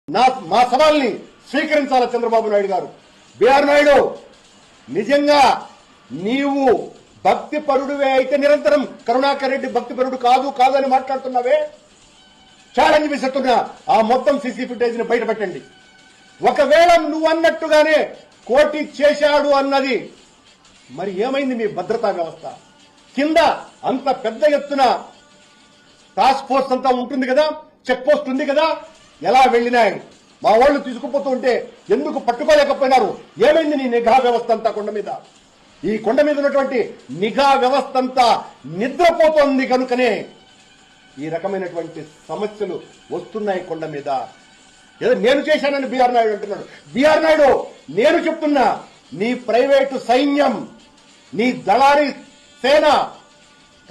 మా సవాల్ని స్వీకరించాల చంద్రబాబు నాయుడు గారు. బిఆర్ నాయుడు, నిజంగా నీవు భక్తి పరుడువే అయితే నిరంతరం కరుణాకర్ రెడ్డి భక్తి పరుడు కాదని మాట్లాడుతున్నావే, ఛాలెంజ్ విసురుతున్నా. ఆ మొత్తం సీసీ ఫుటేజ్ ని బయట పెట్టండి. ఒకవేళ నువ్వు అన్నట్టుగానే కోటి చేశాడు అన్నది, మరి ఏమైంది మీ భద్రతా వ్యవస్థ? కింద అంత పెద్ద ఎత్తున టాస్క్ ఫోర్స్ అంతా ఉంటుంది కదా, చెక్ పోస్ట్ ఉంది కదా, ఎలా వెళ్లినాయి? మా వాళ్ళు తీసుకుపోతూ ఉంటే ఎందుకు పట్టుకోలేకపోయినారు? ఏమైంది నీ నిఘా వ్యవస్థ అంతా? కొండ మీద, ఈ కొండ మీద ఉన్నటువంటి నిఘా వ్యవస్థ అంతా నిద్రపోతోంది కనుకనే ఈ రకమైనటువంటి సమస్యలు వస్తున్నాయి కొండ మీద. ఏదో నేను చేశానని బిఆర్ నాయుడు అంటున్నాడు. బిఆర్ నాయుడు, నేను చెప్తున్నా, నీ ప్రైవేటు సైన్యం, నీ దళారీ సేన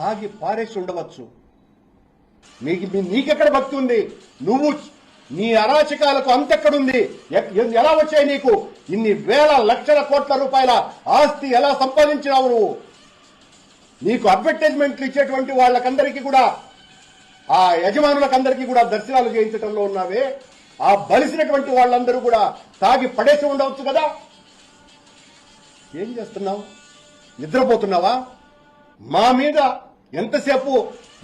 తాగి పారేసి ఉండవచ్చు. నీకెక్కడ భక్తి ఉంది? నువ్వు నీ అరాచకాలకు అంతెక్కడుంది? ఎలా వచ్చాయి నీకు ఇన్ని వేల లక్షల కోట్ల రూపాయల ఆస్తి? ఎలా సంపాదించినావు నువ్వు? నీకు అడ్వర్టైజ్మెంట్లు ఇచ్చేటువంటి వాళ్ళకందరికీ కూడా, ఆ యజమానులకందరికీ కూడా దర్శనాలు చేయించడంలో ఉన్నావే. ఆ బలిసినటువంటి వాళ్ళందరూ కూడా తాగి పడేసి ఉండవచ్చు కదా. ఏం చేస్తున్నావు? నిద్రపోతున్నావా? మా మీద ఎంతసేపు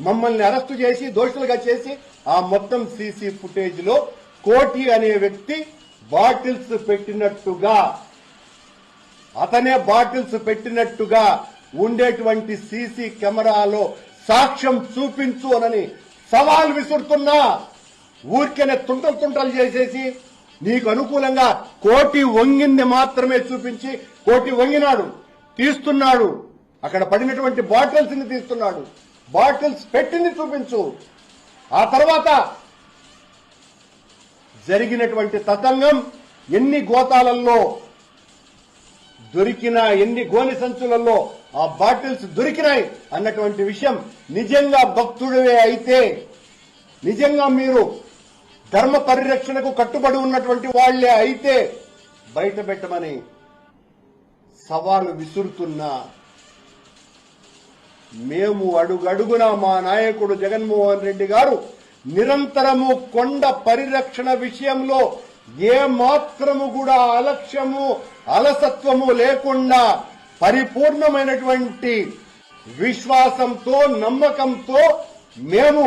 మమ్మల్ని అరెస్టు చేసి దోషులుగా చేసి ఆ మొత్తం సీసీ ఫుటేజ్ లో కోటి అనే వ్యక్తి బాటిల్స్ పెట్టినట్టుగా, అతనే బాటిల్స్ పెట్టినట్టుగా ఉండేటువంటి సీసీ కెమెరాలో సాక్ష్యం చూపించు అని సవాల్ విసురుతున్నా. ఊరికేనే తుంటలు చేసేసి నీకు అనుకూలంగా కోటి వంగింది మాత్రమే చూపించి, కోటి వంగినాడు తీస్తున్నాడు, అక్కడ పడినటువంటి బాటిల్స్ ని తీస్తున్నాడు, బాటిల్స్ పెట్టింది చూపించు. ఆ తర్వాత జరిగినటువంటి తతంగం, ఎన్ని గోతాలలో దొరికినా, ఎన్ని గోని సంచులలో ఆ బాటిల్స్ దొరికినాయి అన్నటువంటి విషయం నిజంగా భక్తుడివే అయితే, నిజంగా మీరు ధర్మ పరిరక్షణకు కట్టుబడి ఉన్నటువంటి వాళ్లే అయితే బయట పెట్టమని సవాలు విసురుతున్నా. మేము అడుగడుగున మా నాయకుడు జగన్మోహన్ రెడ్డి గారు నిరంతరము కొండ పరిరక్షణ విషయంలో ఏ మాత్రము కూడా అలక్ష్యము, అలసత్వము లేకుండా పరిపూర్ణమైనటువంటి విశ్వాసంతో, నమ్మకంతో మేము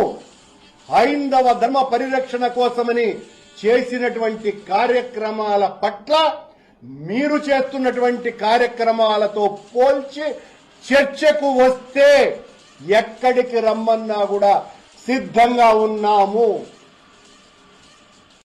హైందవ ధర్మ పరిరక్షణ కోసమని చేసినటువంటి కార్యక్రమాల పట్ల మీరు చేస్తున్నటువంటి కార్యక్రమాలతో పోల్చి చర్చకు వస్తే ఎక్కడికి రమ్మన్నా కూడా సిద్ధంగా ఉన్నాము.